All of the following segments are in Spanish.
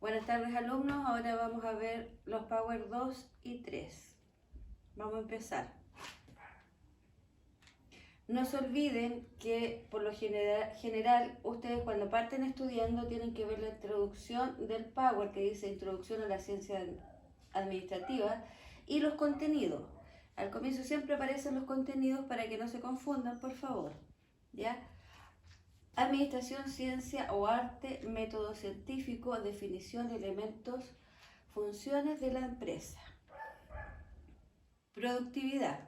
Buenas tardes alumnos, ahora vamos a ver los Power 2 y 3. Vamos a empezar. No se olviden que por lo general ustedes cuando parten estudiando tienen que ver la introducción del Power que dice Introducción a la Ciencia Administrativa y los contenidos. Al comienzo siempre aparecen los contenidos para que no se confundan, por favor. ¿Ya? Administración, ciencia o arte, método científico, definición, elementos, funciones de la empresa. Productividad.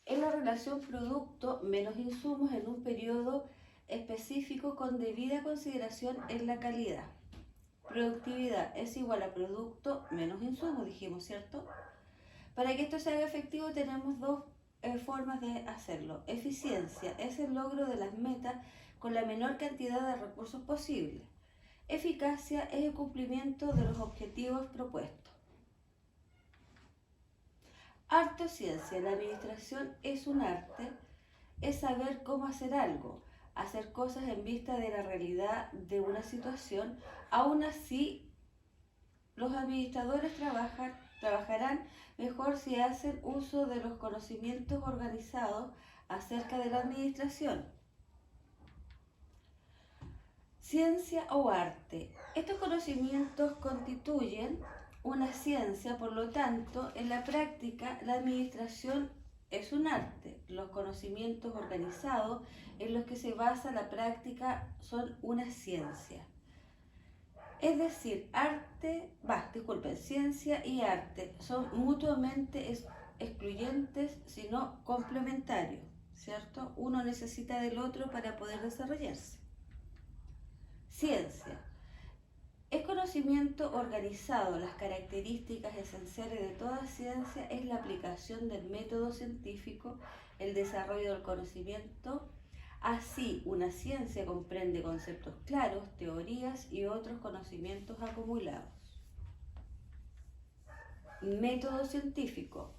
Es la relación producto menos insumos en un periodo específico con debida consideración en la calidad. Productividad es igual a producto menos insumos, dijimos, ¿cierto? Para que esto sea efectivo tenemos dos formas de hacerlo. Eficiencia es el logro de las metas con la menor cantidad de recursos posible. Eficacia es el cumplimiento de los objetivos propuestos. Arte o ciencia. La administración es un arte, es saber cómo hacer algo, hacer cosas en vista de la realidad de una situación. Aún así, los administradores trabajarán mejor si hacen uso de los conocimientos organizados acerca de la administración. Ciencia o arte. Estos conocimientos constituyen una ciencia, por lo tanto, en la práctica la administración es un arte. Los conocimientos organizados en los que se basa la práctica son una ciencia. Es decir, ciencia y arte son mutuamente excluyentes, sino complementarios, ¿cierto? Uno necesita del otro para poder desarrollarse. Ciencia. Es conocimiento organizado. Las características esenciales de toda ciencia es la aplicación del método científico, el desarrollo del conocimiento. Así, una ciencia comprende conceptos claros, teorías y otros conocimientos acumulados. Método científico.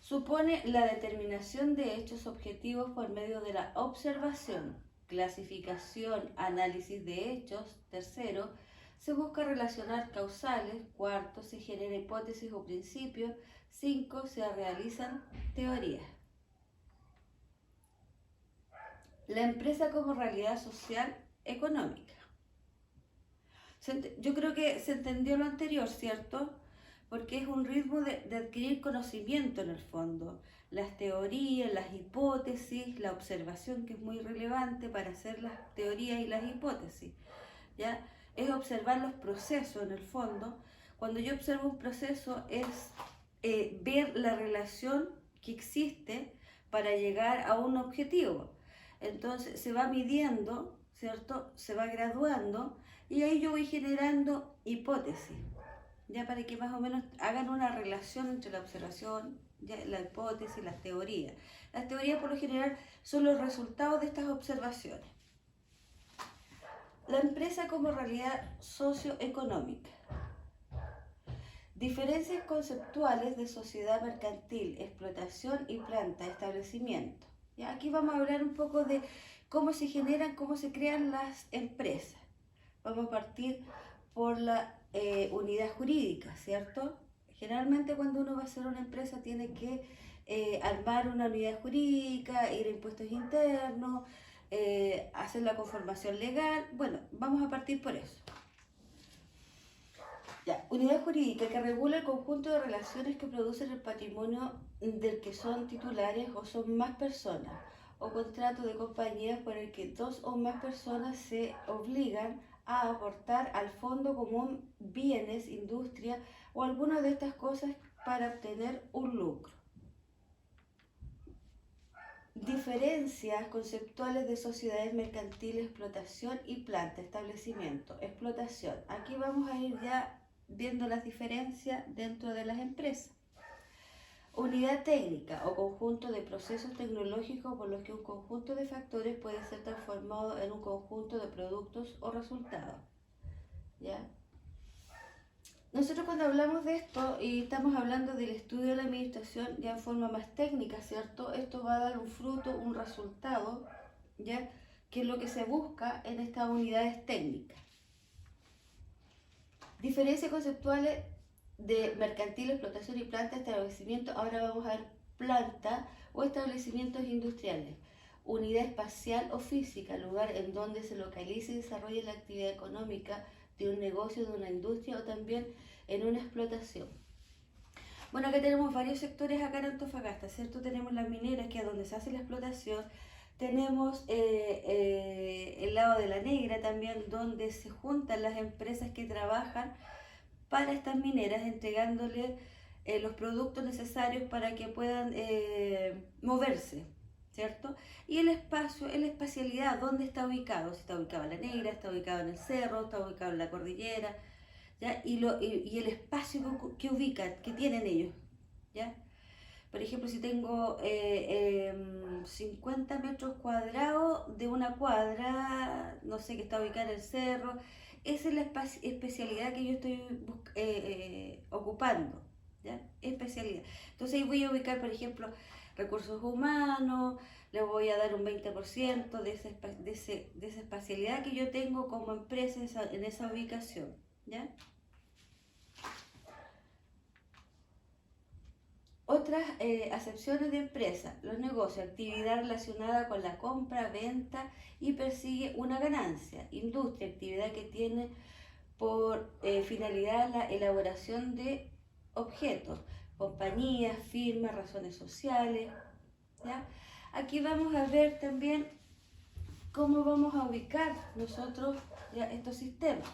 Supone la determinación de hechos objetivos por medio de la observación, clasificación, análisis de hechos. Tercero, se busca relacionar causales. Cuarto, se genera hipótesis o principios. 5, se realizan teorías. La empresa como realidad social económica. Yo creo que se entendió lo anterior, ¿cierto? Porque es un ritmo de adquirir conocimiento en el fondo. Las teorías, las hipótesis, la observación, que es muy relevante para hacer las teorías y las hipótesis, ¿ya? Es observar los procesos en el fondo. Cuando yo observo un proceso es ver la relación que existe para llegar a un objetivo. Entonces se va midiendo, ¿cierto? Se va graduando y ahí yo voy generando hipótesis, ya para que más o menos hagan una relación entre la observación, ya, la hipótesis, las teorías. Las teorías por lo general son los resultados de estas observaciones. La empresa como realidad socioeconómica. Diferencias conceptuales de sociedad mercantil, explotación y planta, establecimiento. ¿Ya? Aquí vamos a hablar un poco de cómo se generan, cómo se crean las empresas. Vamos a partir por la unidad jurídica, ¿cierto? Generalmente cuando uno va a hacer una empresa tiene que armar una unidad jurídica, ir a impuestos internos, hacer la conformación legal. Bueno, vamos a partir por eso. Ya, unidad jurídica que regula el conjunto de relaciones que producen el patrimonio del que son titulares o son más personas, o contrato de compañías por el que dos o más personas se obligan a aportar al fondo común bienes, industria o alguna de estas cosas para obtener un lucro. Diferencias conceptuales de sociedades mercantiles, explotación y planta, establecimiento, explotación. Aquí vamos a ir ya viendo las diferencias dentro de las empresas. Unidad técnica o conjunto de procesos tecnológicos por los que un conjunto de factores puede ser transformado en un conjunto de productos o resultados. ¿Ya? Nosotros cuando hablamos de esto y estamos hablando del estudio de la administración ya en forma más técnica, ¿cierto? Esto va a dar un fruto, un resultado, ¿ya? Que es lo que se busca en estas unidades técnicas. Diferencias conceptuales de mercantil, explotación y planta, establecimiento. Ahora vamos a ver planta o establecimientos industriales. Unidad espacial o física, lugar en donde se localiza y desarrolla la actividad económica de un negocio, de una industria o también en una explotación. Bueno, acá tenemos varios sectores acá en Antofagasta, ¿cierto? Tenemos las mineras, que es donde se hace la explotación. Tenemos el lado de la negra también, donde se juntan las empresas que trabajan para estas mineras, entregándole los productos necesarios para que puedan moverse, ¿cierto? Y el espacio, la espacialidad, ¿dónde está ubicado? Si está ubicado en la negra, está ubicado en el cerro, está ubicado en la cordillera, ¿ya? Y el espacio que ubican, que tienen ellos, ¿ya? Por ejemplo, si tengo 50 metros cuadrados de una cuadra, no sé, que está ubicada en el cerro, esa es la especialidad que yo estoy ocupando, ¿ya? Especialidad. Entonces ahí voy a ubicar, por ejemplo, recursos humanos, le voy a dar un 20% de esa espacialidad que yo tengo como empresa en esa ubicación, ¿ya? Otras acepciones de empresa: los negocios, actividad relacionada con la compra, venta y persigue una ganancia. Industria, actividad que tiene por finalidad la elaboración de objetos. Compañías, firmas, razones sociales, ¿ya? Aquí vamos a ver también cómo vamos a ubicar nosotros ya estos sistemas.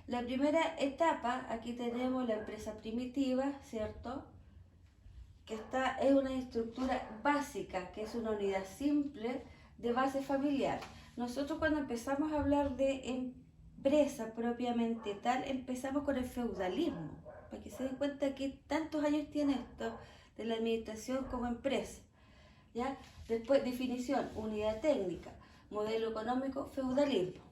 La primera etapa, aquí tenemos la empresa primitiva, ¿cierto? Que es una estructura básica, que es una unidad simple de base familiar. Nosotros cuando empezamos a hablar de empresa propiamente tal, empezamos con el feudalismo, para que se den cuenta que tantos años tiene esto de la administración como empresa, ¿ya? Después, definición: unidad técnica, modelo económico, feudalismo,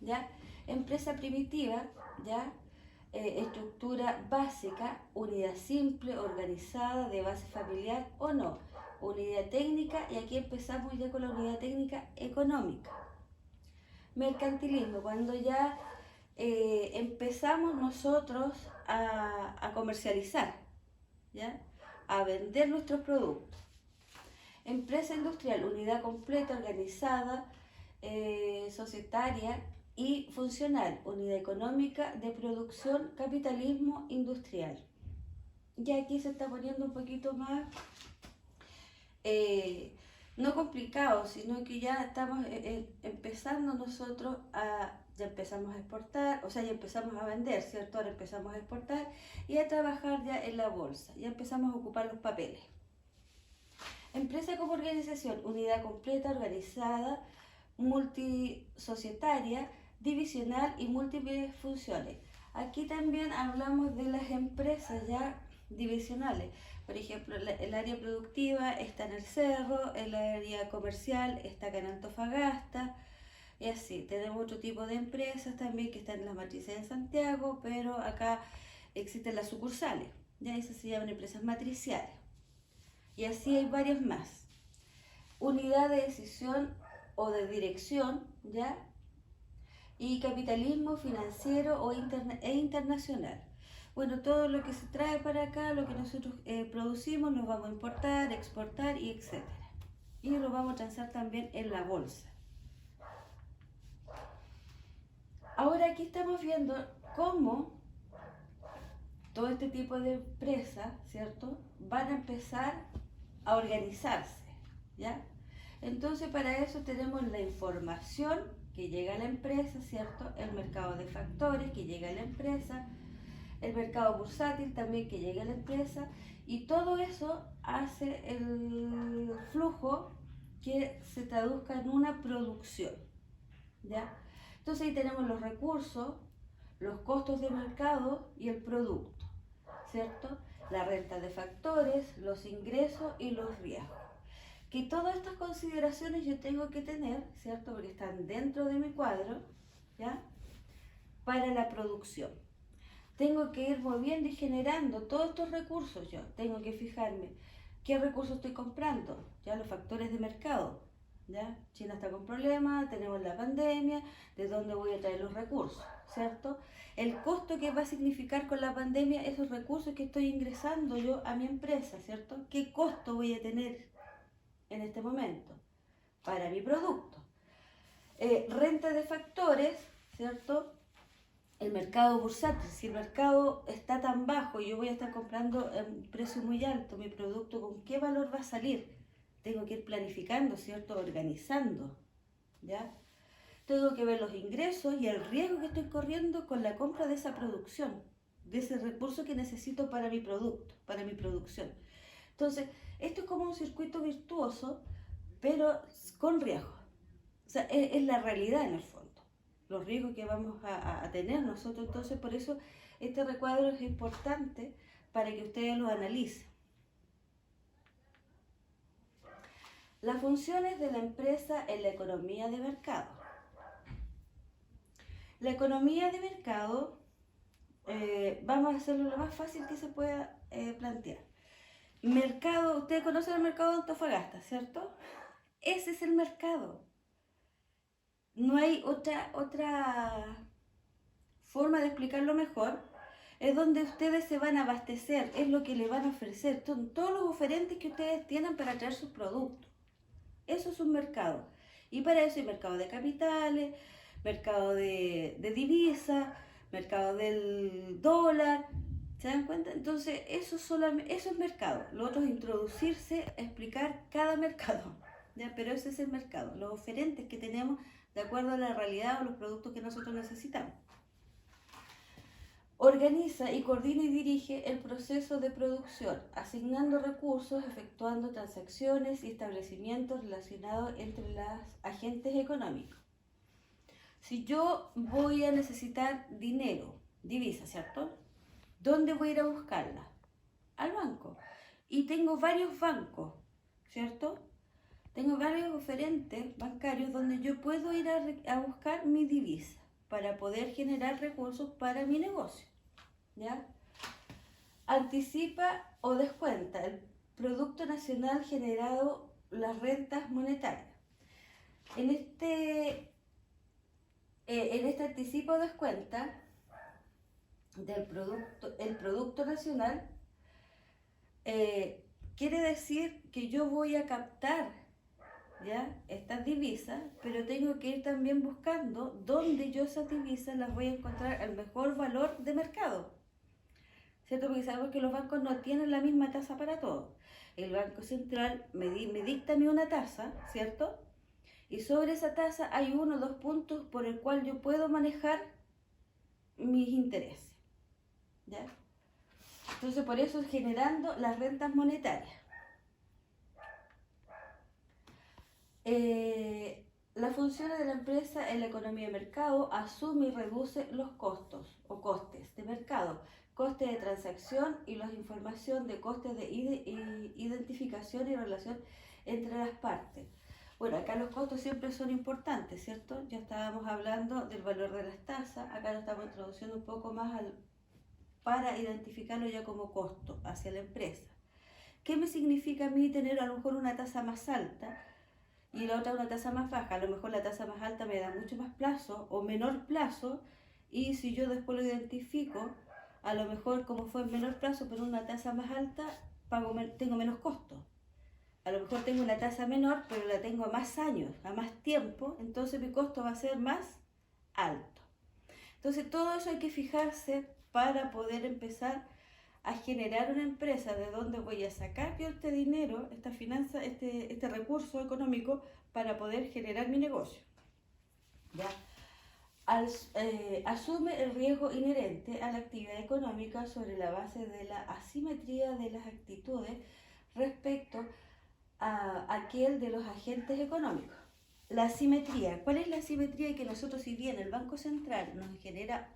¿ya? Empresa primitiva, ¿ya? Estructura básica, unidad simple, organizada, de base familiar o no. Unidad técnica, y aquí empezamos ya con la unidad técnica económica. Mercantilismo, cuando ya empezamos nosotros a comercializar, ¿ya? A vender nuestros productos. Empresa industrial, unidad completa, organizada, societaria y funcional, unidad económica de producción, capitalismo industrial. Y aquí se está poniendo un poquito más, no complicado, sino que ya estamos empezando nosotros ya empezamos a exportar, o sea, ya empezamos a vender, ¿cierto? Ahora empezamos a exportar y a trabajar ya en la bolsa, ya empezamos a ocupar los papeles. Empresa como organización, unidad completa, organizada, multisocietaria, divisional y múltiples funciones. Aquí también hablamos de las empresas ya divisionales. Por ejemplo, el área productiva está en el cerro, el área comercial está acá en Antofagasta, y así. Tenemos otro tipo de empresas también que están en las matrices en Santiago, pero acá existen las sucursales, ya esas se llaman empresas matriciales. Y así hay varias más. Unidad de decisión o de dirección, ¿ya? Y capitalismo financiero e internacional. Bueno, todo lo que se trae para acá, lo que nosotros producimos, lo vamos a importar, exportar y etc. Y lo vamos a transar también en la bolsa. Ahora aquí estamos viendo cómo todo este tipo de empresas, ¿cierto?, van a empezar a organizarse, ¿ya? Entonces, para eso tenemos la información que llega a la empresa, ¿cierto? El mercado de factores que llega a la empresa, el mercado bursátil también que llega a la empresa, y todo eso hace el flujo que se traduzca en una producción, ¿ya? Entonces ahí tenemos los recursos, los costos de mercado y el producto, ¿cierto? La renta de factores, los ingresos y los riesgos. Que todas estas consideraciones yo tengo que tener, ¿cierto? Porque están dentro de mi cuadro, ¿ya? Para la producción. Tengo que ir moviendo y generando todos estos recursos yo. Tengo que fijarme qué recursos estoy comprando, ya los factores de mercado. ¿ya? China está con problemas, tenemos la pandemia, ¿de dónde voy a traer los recursos? ¿Cierto? El costo que va a significar con la pandemia esos recursos que estoy ingresando yo a mi empresa, ¿cierto? ¿Qué costo voy a tener en este momento para mi producto? Renta de factores, ¿cierto? El mercado bursátil, si el mercado está tan bajo y yo voy a estar comprando a un precio muy alto mi producto, ¿con qué valor va a salir? Tengo que ir planificando, ¿cierto? Organizando, ¿ya? Tengo que ver los ingresos y el riesgo que estoy corriendo con la compra de esa producción, de ese recurso que necesito para mi producto, para mi producción. Entonces, esto es como un circuito virtuoso, pero con riesgo. O sea, es la realidad en el fondo, los riesgos que vamos a tener nosotros. Entonces, por eso este recuadro es importante para que ustedes lo analicen. Las funciones de la empresa en la economía de mercado. La economía de mercado, vamos a hacerlo lo más fácil que se pueda plantear. Mercado, ustedes conocen el mercado de Antofagasta, ¿cierto? Ese es el mercado. No hay otra forma de explicarlo mejor. Es donde ustedes se van a abastecer, es lo que le van a ofrecer, todos los oferentes que ustedes tienen para traer sus productos. Eso es un mercado. Y para eso hay mercado de capitales, mercado de divisas, mercado del dólar. ¿Se dan cuenta? Entonces, eso es mercado. Lo otro es introducirse, explicar cada mercado. ¿Ya? Pero ese es el mercado, los oferentes que tenemos de acuerdo a la realidad o los productos que nosotros necesitamos. Organiza y coordina y dirige el proceso de producción, asignando recursos, efectuando transacciones y establecimientos relacionados entre los agentes económicos. Si yo voy a necesitar dinero, divisa, ¿cierto? ¿Dónde voy a ir a buscarla? Al banco. Y tengo varios bancos, ¿cierto? Tengo varios oferentes bancarios donde yo puedo ir a buscar mi divisa para poder generar recursos para mi negocio, ¿ya? Anticipa o descuenta el Producto Nacional generado, las rentas monetarias. En este anticipo o descuenta del Producto Nacional, quiere decir que yo voy a captar, ¿ya?, estas divisas, pero tengo que ir también buscando dónde yo esas divisas las voy a encontrar al mejor valor de mercado, ¿cierto? Porque sabemos que los bancos no tienen la misma tasa para todo. El Banco Central me dicta a mí una tasa, ¿cierto? Y sobre esa tasa hay 1 o 2 puntos por el cual yo puedo manejar mis intereses, ¿ya? Entonces, por eso es generando las rentas monetarias. Las funciones de la empresa en la economía de mercado: asume y reduce los costos o costes de mercado, costes de transacción y la información de costes de identificación y relación entre las partes. Bueno, acá los costos siempre son importantes, ¿cierto? Ya estábamos hablando del valor de las tasas, acá lo estamos introduciendo un poco más para identificarlo ya como costo hacia la empresa. ¿Qué me significa a mí tener a lo mejor una tasa más alta y la otra una tasa más baja? A lo mejor la tasa más alta me da mucho más plazo o menor plazo, y si yo después lo identifico, a lo mejor como fue en menor plazo pero una tasa más alta, tengo menos costo. A lo mejor tengo una tasa menor pero la tengo a más años, a más tiempo, entonces mi costo va a ser más alto. Entonces todo eso hay que fijarse para poder empezar a generar una empresa de donde voy a sacar yo este dinero, esta finanza, este recurso económico para poder generar mi negocio, ¿ya? Asume el riesgo inherente a la actividad económica sobre la base de la asimetría de las actitudes respecto a aquel de los agentes económicos. La asimetría, ¿cuál es la asimetría? Que nosotros, si bien el Banco Central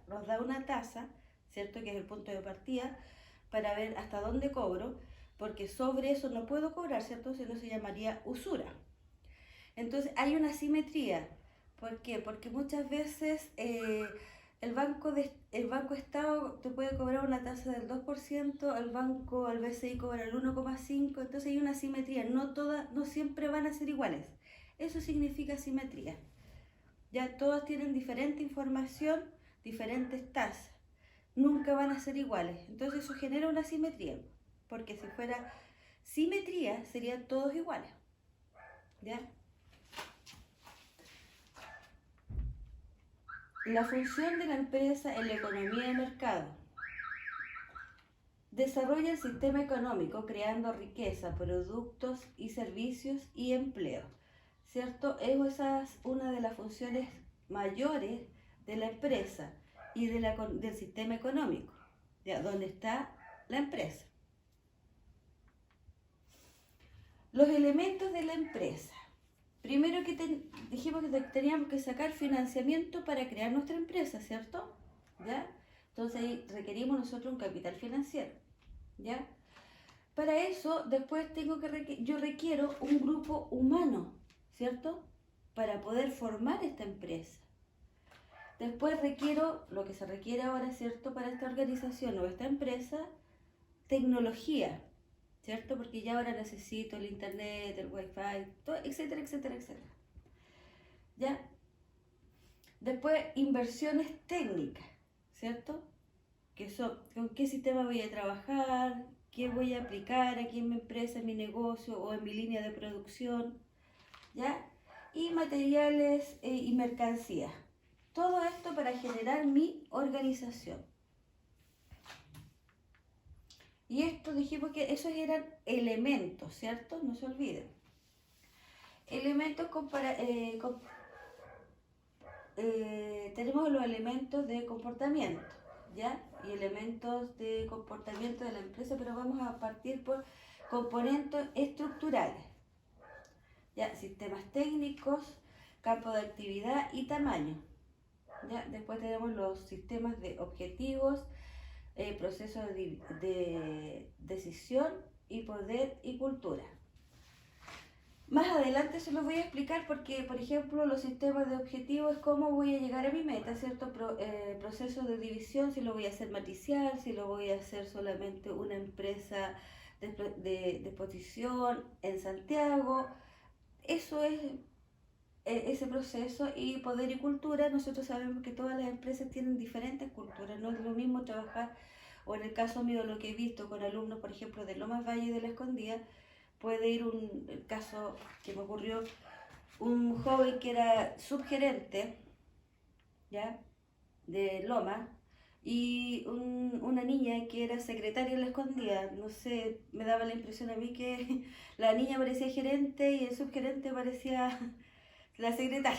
nos da una tasa, ¿cierto?, que es el punto de partida para ver hasta dónde cobro, porque sobre eso no puedo cobrar, ¿cierto?, si no se llamaría usura. Entonces hay una asimetría. ¿Por qué? Porque muchas veces el Banco Estado te puede cobrar una tasa del 2%, el BCI cobra el 1,5%, entonces hay una asimetría, no siempre van a ser iguales. Eso significa simetría. Ya todos tienen diferente información, diferentes tasas. Nunca van a ser iguales. Entonces eso genera una simetría. Porque si fuera simetría, serían todos iguales. ¿Ya? La función de la empresa en la economía de mercado. Desarrolla el sistema económico creando riqueza, productos y servicios y empleo. ¿Cierto? Esa es una de las funciones mayores de la empresa y del sistema económico, ¿ya? Donde está la empresa. Los elementos de la empresa. Primero que dijimos que teníamos que sacar financiamiento para crear nuestra empresa, ¿cierto? ¿Ya? Entonces ahí requerimos nosotros un capital financiero, ¿ya? Para eso después yo requiero un grupo humano, ¿cierto? Para poder formar esta empresa. Después requiero, lo que se requiere ahora, ¿cierto? Para esta organización o esta empresa, tecnología, ¿cierto? Porque ya ahora necesito el internet, el wifi, todo, etcétera, etcétera, etcétera. ¿Ya? Después, inversiones técnicas, ¿cierto? Que son, con qué sistema voy a trabajar, qué voy a aplicar aquí en mi empresa, en mi negocio o en mi línea de producción, ¿ya? Y materiales y mercancías. Todo esto para generar mi organización. Y esto dijimos que esos eran elementos, ¿cierto? No se olviden. Elementos tenemos los elementos de comportamiento, ¿ya? Y elementos de comportamiento de la empresa, pero vamos a partir por componentes estructurales, ¿ya? Sistemas técnicos, campo de actividad y tamaño, ¿ya? Después tenemos los sistemas de objetivos, proceso de decisión y poder y cultura. Más adelante se los voy a explicar porque, por ejemplo, los sistemas de objetivos es cómo voy a llegar a mi meta, ¿cierto? Proceso de división, si lo voy a hacer matricial, si lo voy a hacer solamente una empresa de exposición en Santiago. Eso es ese proceso. Y poder y cultura, nosotros sabemos que todas las empresas tienen diferentes culturas, no es lo mismo trabajar, o en el caso mío lo que he visto con alumnos, por ejemplo, de Lomas Valle y de La Escondida, puede ir el caso que me ocurrió, un joven que era subgerente, ¿ya? De Loma, y una niña que era secretaria en La Escondida. No sé, me daba la impresión a mí que la niña parecía gerente y el subgerente parecía la secretaria.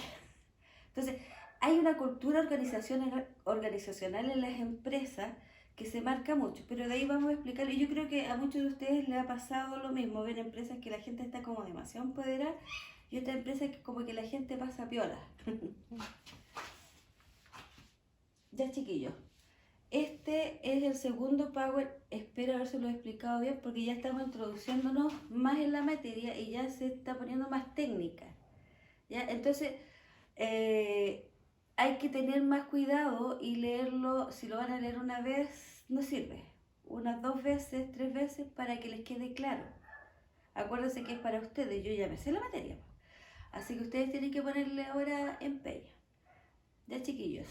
Entonces, hay una cultura organizacional en las empresas que se marca mucho, pero de ahí vamos a explicar, y yo creo que a muchos de ustedes les ha pasado lo mismo, ven empresas que la gente está como demasiado empoderada y otras empresas que como que la gente pasa piola. Ya, chiquillos, este es el segundo Power, espero habérselo explicado bien porque ya estamos introduciéndonos más en la materia y ya se está poniendo más técnica, ¿ya? Entonces, hay que tener más cuidado y leerlo. Si lo van a leer una vez, no sirve. Unas 2 veces, 3 veces para que les quede claro. Acuérdense que es para ustedes, yo ya me sé la materia. Así que ustedes tienen que ponerle ahora empeño. Ya, chiquillos.